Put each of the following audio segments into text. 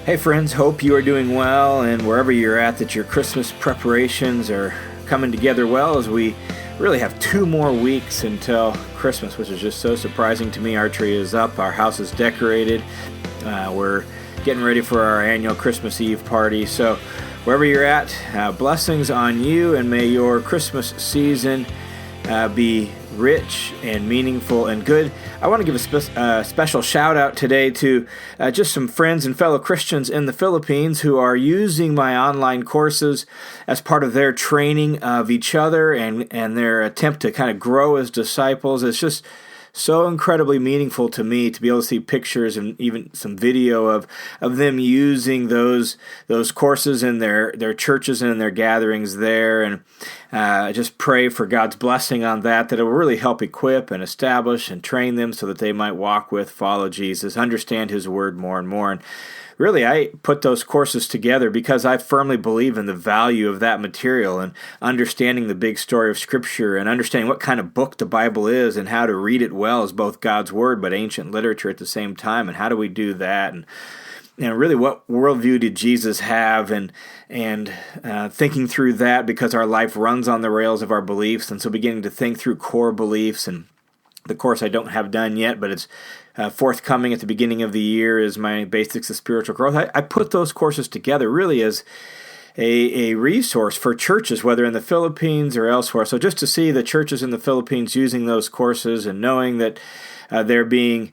Hey friends, hope you are doing well, and wherever you're at, that your Christmas preparations are coming together well, as we really have 2 more weeks until Christmas, which is just so surprising to me. Our tree is up, our house is decorated, we're getting ready for our annual Christmas Eve party. So wherever you're at, blessings on you, and may your Christmas season be rich and meaningful and good. I want to give a special shout out today to just some friends and fellow Christians in the Philippines who are using my online courses as part of their training of each other and their attempt to kind of grow as disciples. It's just so incredibly meaningful to me to be able to see pictures and even some video of them using those courses in their churches and in their gatherings there. And I just pray for God's blessing on that it will really help equip and establish and train them so that they might walk with, follow Jesus, understand His Word more and more. And really, I put those courses together because I firmly believe in the value of that material and understanding the big story of Scripture and understanding what kind of book the Bible is and how to read it well as both God's Word but ancient literature at the same time. And how do we do that? And really, what worldview did Jesus have? And thinking through that, because our life runs on the rails of our beliefs, and so beginning to think through core beliefs. And the course I don't have done yet, but it's forthcoming at the beginning of the year, is my Basics of Spiritual Growth. I put those courses together really as a resource for churches, whether in the Philippines or elsewhere. So just to see the churches in the Philippines using those courses and knowing that they're being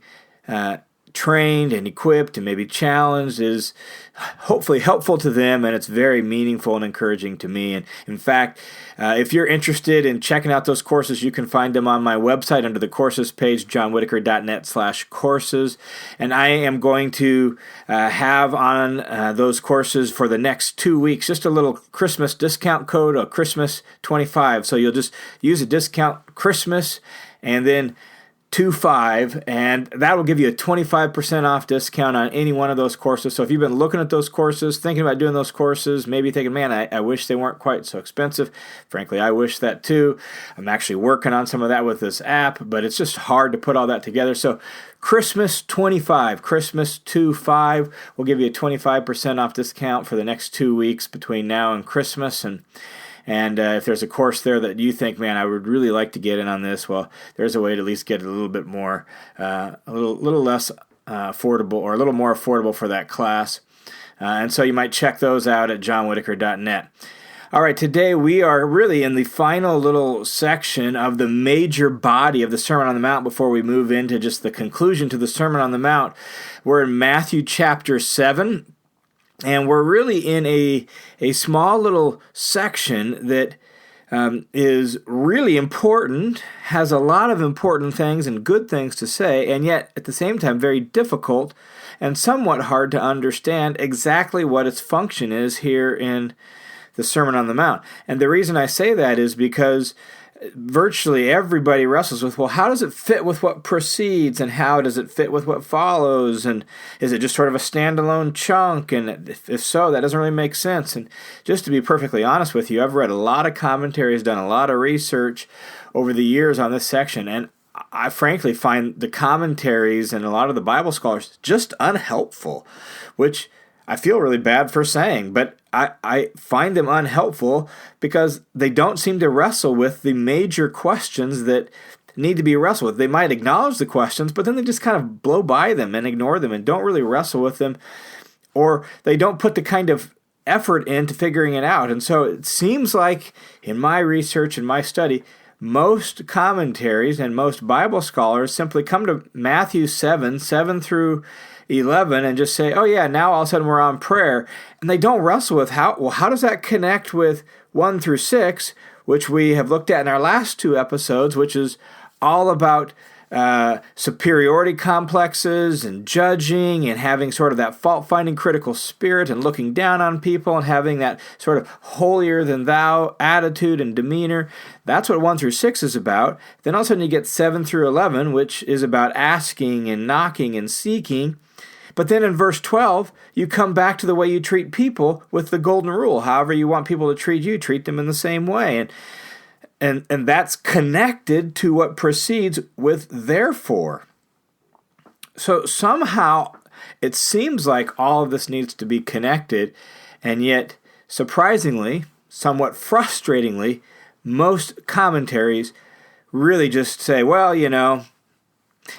trained and equipped and maybe challenged is hopefully helpful to them, and it's very meaningful and encouraging to me. And in fact, if you're interested in checking out those courses, you can find them on my website under the courses page, johnwhitaker.net/courses. And I am going to have on those courses for the next 2 weeks just a little Christmas discount code, a Christmas 25. So you'll just use a discount Christmas and then 25, and that will give you a 25% off discount on any one of those courses. So if you've been looking at those courses, thinking about doing those courses, maybe thinking, man, I wish they weren't quite so expensive. Frankly, I wish that too. I'm actually working on some of that with this app, but it's just hard to put all that together. So Christmas 25, Christmas 25 will give you a 25% off discount for the next 2 weeks between now and Christmas. And if there's a course there that you think, man, I would really like to get in on this, well, there's a way to at least get it a little bit more, a little less affordable, or a little more affordable for that class. And so you might check those out at johnwhitaker.net. All right, today we are really in the final little section of the major body of the Sermon on the Mount before we move into just the conclusion to the Sermon on the Mount. We're in Matthew chapter 7. And we're really in a small little section that is really important, has a lot of important things and good things to say, and yet at the same time very difficult and somewhat hard to understand exactly what its function is here in the Sermon on the Mount. And the reason I say that is because virtually everybody wrestles with, well, how does it fit with what precedes, and how does it fit with what follows, and is it just sort of a standalone chunk, and if so, that doesn't really make sense. And just to be perfectly honest with you, I've read a lot of commentaries, done a lot of research over the years on this section, and I frankly find the commentaries and a lot of the Bible scholars just unhelpful, which I feel really bad for saying, but I find them unhelpful because they don't seem to wrestle with the major questions that need to be wrestled with. They might acknowledge the questions, but then they just kind of blow by them and ignore them and don't really wrestle with them, or they don't put the kind of effort into figuring it out. And so it seems like in my research and my study, most commentaries and most Bible scholars simply come to Matthew 7 through 11 and just say, oh yeah, now all of a sudden we're on prayer. And they don't wrestle with how does that connect with 1 through 6, which we have looked at in our last 2 episodes, which is all about superiority complexes and judging and having sort of that fault-finding critical spirit and looking down on people and having that sort of holier-than-thou attitude and demeanor. That's what 1 through 6 is about. Then all of a sudden you get 7 through 11, which is about asking and knocking and seeking. But then in verse 12, you come back to the way you treat people with the golden rule. However you want people to treat you, treat them in the same way. And that's connected to what precedes with therefore. So somehow it seems like all of this needs to be connected, and yet, surprisingly, somewhat frustratingly, most commentaries really just say, well, yeah,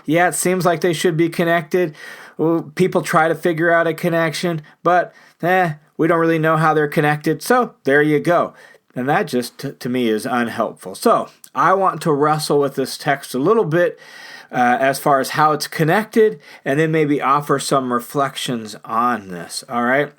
it seems like they should be connected. Well, people try to figure out a connection, but we don't really know how they're connected, so there you go. And that just, to me, is unhelpful. So I want to wrestle with this text a little bit as far as how it's connected, and then maybe offer some reflections on this, all right?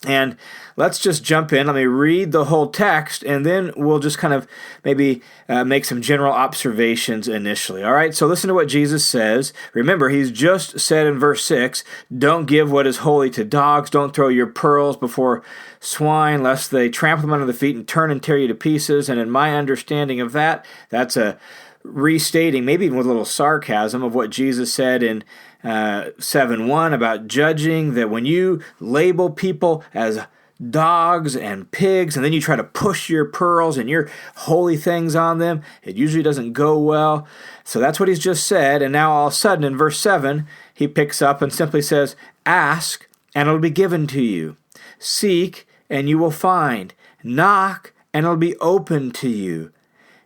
And let's just jump in. Let me read the whole text, and then we'll just kind of maybe make some general observations initially. All right, so listen to what Jesus says. Remember, he's just said in verse 6, don't give what is holy to dogs. Don't throw your pearls before swine, lest they trample them under the feet and turn and tear you to pieces. And in my understanding of that, that's a restating, maybe even with a little sarcasm, of what Jesus said in 7:1 about judging, that when you label people as dogs and pigs, and then you try to push your pearls and your holy things on them, it usually doesn't go well. So that's what he's just said, and now all of a sudden in verse 7, he picks up and simply says, ask, and it'll be given to you. Seek, and you will find. Knock, and it'll be open to you.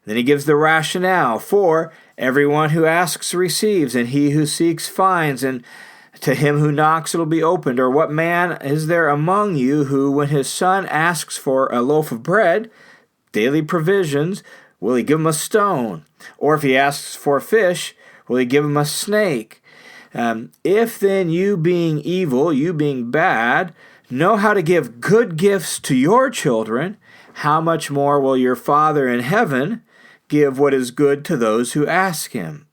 Then he gives the rationale for everyone who asks receives, and he who seeks finds, and to him who knocks it'll be opened. Or what man is there among you who, when his son asks for a loaf of bread, daily provisions, will he give him a stone? Or if he asks for fish, will he give him a snake? If then you being evil, you being bad, know how to give good gifts to your children, how much more will your Father in heaven give what is good to those who ask him?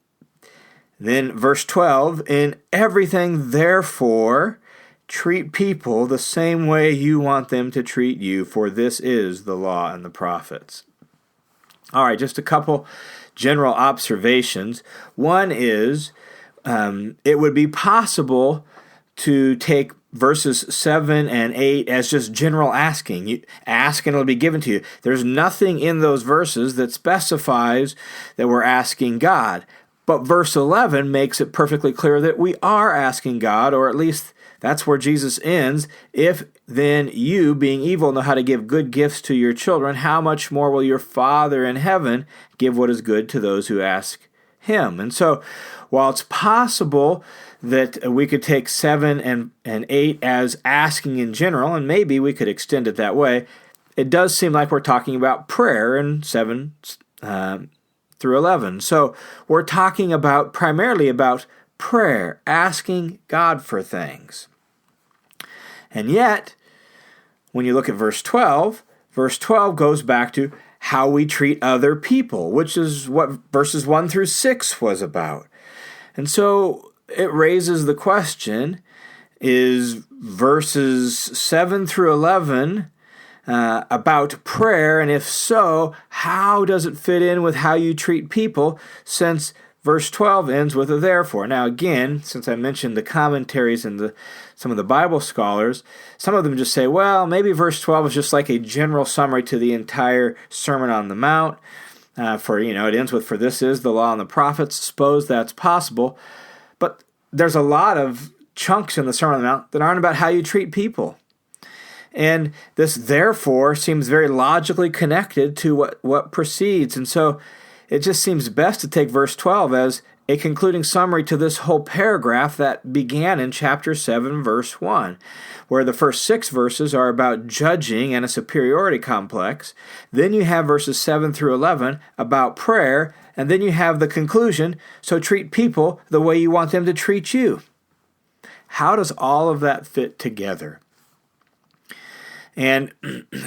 Then verse 12, in everything therefore treat people the same way you want them to treat you, for this is the law and the prophets. All right, just a couple general observations. One is it would be possible to take verses 7 and 8 as just general asking. You ask and it'll be given to you. There's nothing in those verses that specifies that we're asking God. But verse 11 makes it perfectly clear that we are asking God, or at least that's where Jesus ends. If then you, being evil, know how to give good gifts to your children, how much more will your Father in heaven give what is good to those who ask him? And so, while it's possible that we could take 7 and 8 as asking in general, and maybe we could extend it that way, it does seem like we're talking about prayer in 7 through 11. So we're talking primarily about prayer, asking God for things. And yet, when you look at verse 12 goes back to how we treat other people, which is what verses 1 through 6 was about. And so it raises the question, is verses 7 through 11 about prayer? And if so, how does it fit in with how you treat people, since verse 12 ends with a therefore? Now again, since I mentioned the commentaries and some of the Bible scholars, some of them just say, well, maybe verse 12 is just like a general summary to the entire Sermon on the Mount. It ends with, for this is the law and the prophets. Suppose that's possible. But there's a lot of chunks in the Sermon on the Mount that aren't about how you treat people. And this therefore seems very logically connected to what precedes. And so it just seems best to take verse 12 as a concluding summary to this whole paragraph that began in chapter 7, verse 1, where the first 6 verses are about judging and a superiority complex. Then you have verses 7 through 11 about prayer, and then you have the conclusion, so treat people the way you want them to treat you. How does all of that fit together? And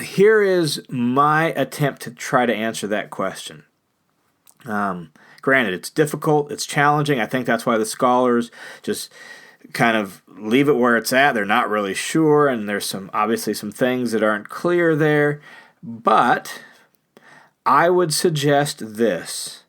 here is my attempt to try to answer that question. Granted, it's difficult, it's challenging. I think that's why the scholars just kind of leave it where it's at. They're not really sure, and there's obviously some things that aren't clear there. But I would suggest this.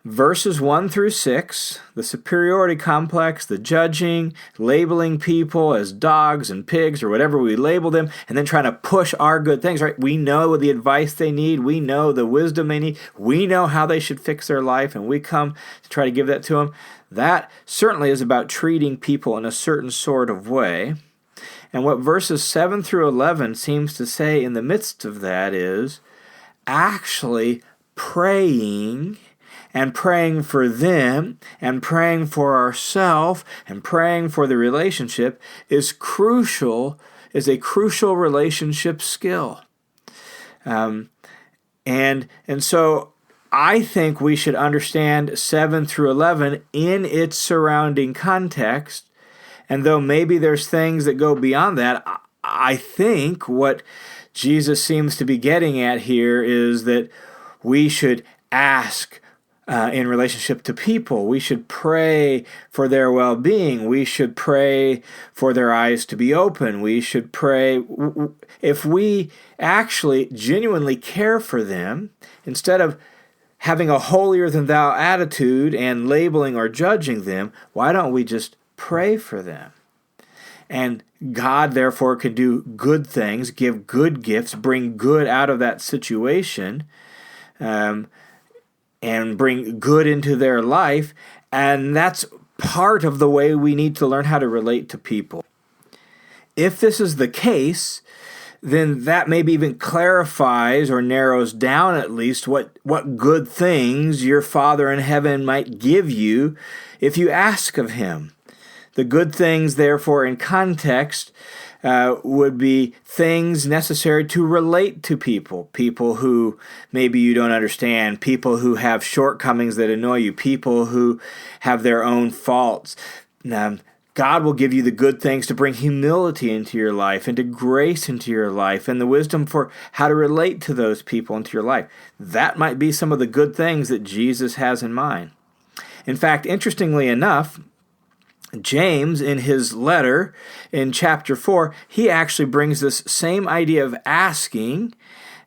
verses 1 through 6, the superiority complex, the judging, labeling people as dogs and pigs or whatever we label them, and then trying to push our good things, right? We know the advice they need. We know the wisdom they need. We know how they should fix their life, and we come to try to give that to them. That certainly is about treating people in a certain sort of way. And what verses 7 through 11 seems to say in the midst of that is actually praying and praying for them and praying for ourselves and praying for the relationship is a crucial relationship skill. And so I think we should understand 7 through 11 in its surrounding context. And though maybe there's things that go beyond that, I think what Jesus seems to be getting at here is that we should ask in relationship to people. We should pray for their well-being. We should pray for their eyes to be open. We should pray. If we actually genuinely care for them, instead of having a holier-than-thou attitude and labeling or judging them, why don't we just pray for them? And God, therefore, can do good things, give good gifts, bring good out of that situation, and bring good into their life. And that's part of the way we need to learn how to relate to people. If this is the case, then that maybe even clarifies or narrows down at least what good things your Father in heaven might give you if you ask of Him. The good things, therefore, in context, would be things necessary to relate to people who maybe you don't understand, people who have shortcomings that annoy you, people who have their own faults. God will give you the good things to bring humility into your life and to grace into your life and the wisdom for how to relate to those people into your life. That might be some of the good things that Jesus has in mind. In fact, interestingly enough, James, in his letter in chapter 4, he actually brings this same idea of asking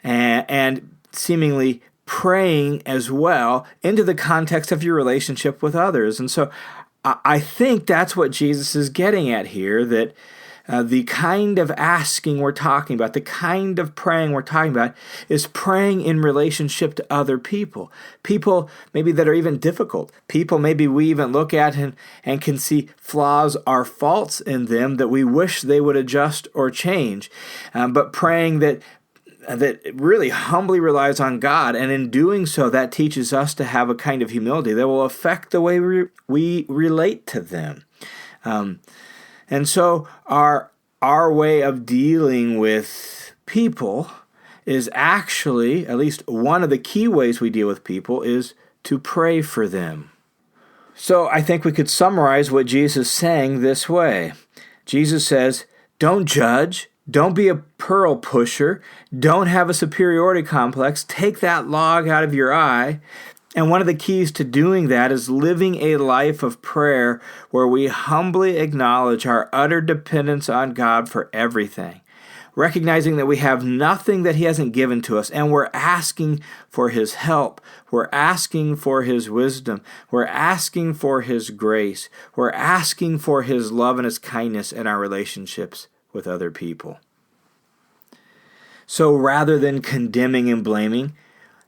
and seemingly praying as well into the context of your relationship with others. And so I think that's what Jesus is getting at here, that the kind of asking we're talking about, the kind of praying we're talking about, is praying in relationship to other people. People maybe that are even difficult. People maybe we even look at and can see flaws or faults in them that we wish they would adjust or change. But praying that really humbly relies on God, and in doing so, that teaches us to have a kind of humility that will affect the way we relate to them. And so our way of dealing with people is actually, at least one of the key ways we deal with people, is to pray for them. So I think we could summarize what Jesus is saying this way. Jesus says, don't judge, don't be a pearl pusher, don't have a superiority complex, take that log out of your eye. And one of the keys to doing that is living a life of prayer where we humbly acknowledge our utter dependence on God for everything, recognizing that we have nothing that He hasn't given to us, and we're asking for His help, we're asking for His wisdom, we're asking for His grace, we're asking for His love and His kindness in our relationships with other people. So rather than condemning and blaming,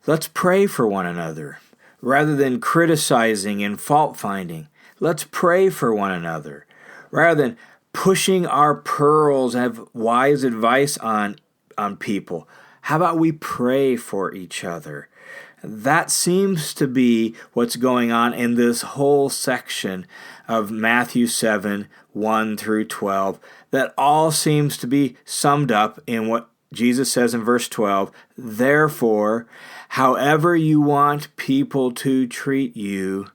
let's pray for one another. Rather than criticizing and fault-finding, let's pray for one another. Rather than pushing our pearls and have wise advice on people, how about we pray for each other? That seems to be what's going on in this whole section of Matthew 7, 1 through 12. That all seems to be summed up in what Jesus says in verse 12, therefore, however you want people to treat you,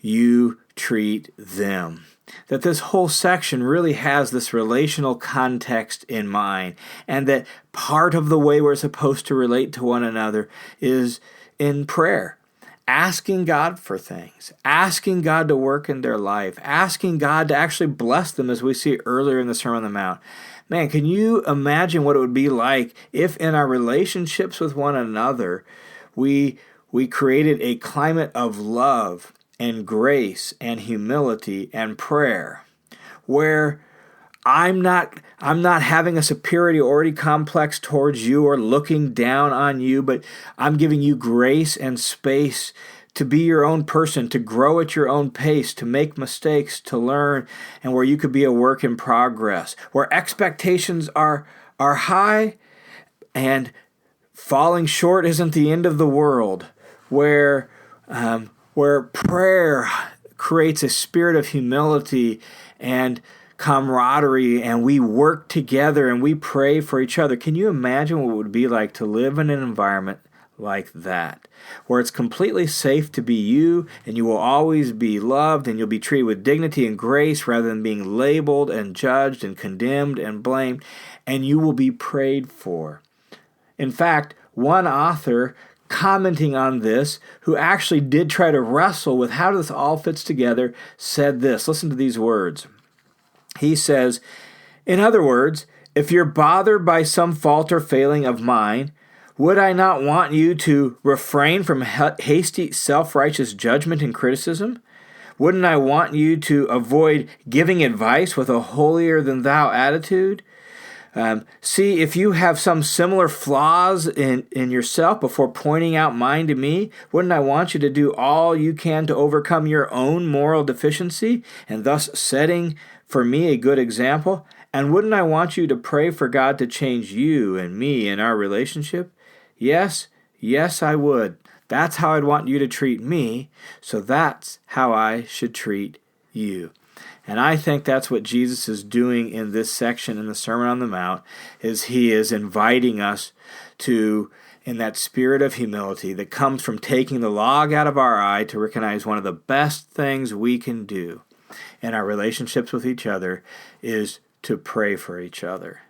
you treat them. That this whole section really has this relational context in mind, and that part of the way we're supposed to relate to one another is in prayer. Asking God for things, asking God to work in their life, asking God to actually bless them, as we see earlier in the Sermon on the Mount. Man, can you imagine what it would be like if in our relationships with one another we we created a climate of love and grace and humility and prayer, where I'm not having a superiority complex towards you or looking down on you, but I'm giving you grace and space to be your own person, to grow at your own pace, to make mistakes, to learn, and where you could be a work in progress, where expectations are high and falling short isn't the end of the world, where prayer creates a spirit of humility and camaraderie, and we work together and we pray for each other. Can you imagine what it would be like to live in an environment like that, where it's completely safe to be you, and you will always be loved, and you'll be treated with dignity and grace rather than being labeled and judged and condemned and blamed, and you will be prayed for? In fact, one author commenting on this, who actually did try to wrestle with how this all fits together, said this. Listen to these words. He says, "In other words, if you're bothered by some fault or failing of mine, would I not want you to refrain from hasty, self-righteous judgment and criticism? Wouldn't I want you to avoid giving advice with a holier-than-thou attitude? See if you have some similar flaws in yourself before pointing out mine to me. Wouldn't I want you to do all you can to overcome your own moral deficiency and thus setting for me a good example? And wouldn't I want you to pray for God to change you and me in our relationship? Yes, I would. That's how I'd want you to treat me, so that's how I should treat you." And I think that's what Jesus is doing in this section in the Sermon on the Mount, is he is inviting us to, in that spirit of humility that comes from taking the log out of our eye, to recognize one of the best things we can do in our relationships with each other is to pray for each other,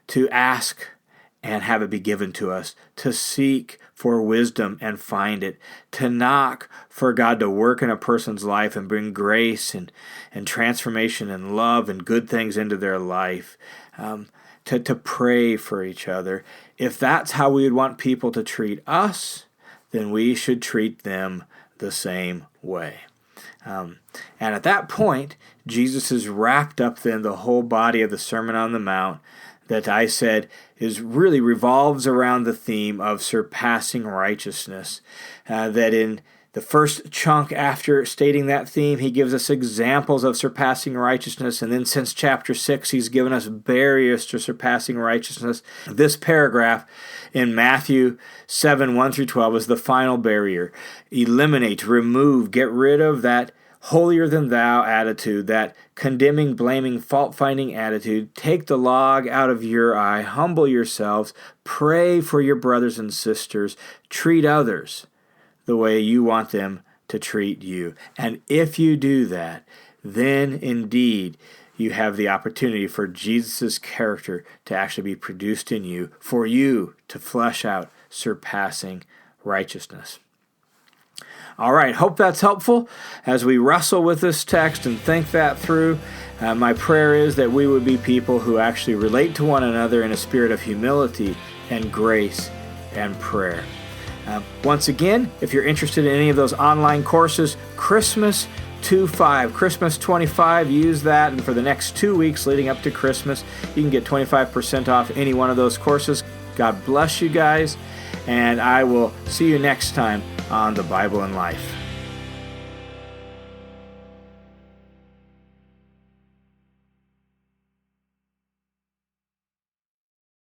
to ask and have it be given to us, to seek for wisdom and find it, to knock for God to work in a person's life and bring grace and transformation and love and good things into their life, to pray for each other. If that's how we would want people to treat us, then we should treat them the same way. And at that point, Jesus has wrapped up then the whole body of the Sermon on the Mount that I said is really revolves around the theme of surpassing righteousness. That in the first chunk after stating that theme, he gives us examples of surpassing righteousness. And then since chapter 6, he's given us barriers to surpassing righteousness. This paragraph in Matthew 7, 1 through 12 is the final barrier. Eliminate, remove, get rid of that holier-than-thou attitude, that condemning, blaming, fault-finding attitude. Take the log out of your eye, humble yourselves, pray for your brothers and sisters, treat others the way you want them to treat you. And if you do that, then indeed you have the opportunity for Jesus' character to actually be produced in you, for you to flesh out surpassing righteousness. All right, hope that's helpful as we wrestle with this text and think that through. My prayer is that we would be people who actually relate to one another in a spirit of humility and grace and prayer. Once again, if you're interested in any of those online courses, Christmas 25, use that, and for the next 2 weeks leading up to Christmas, you can get 25% off any one of those courses. God bless you guys, and I will see you next time on The Bible in Life.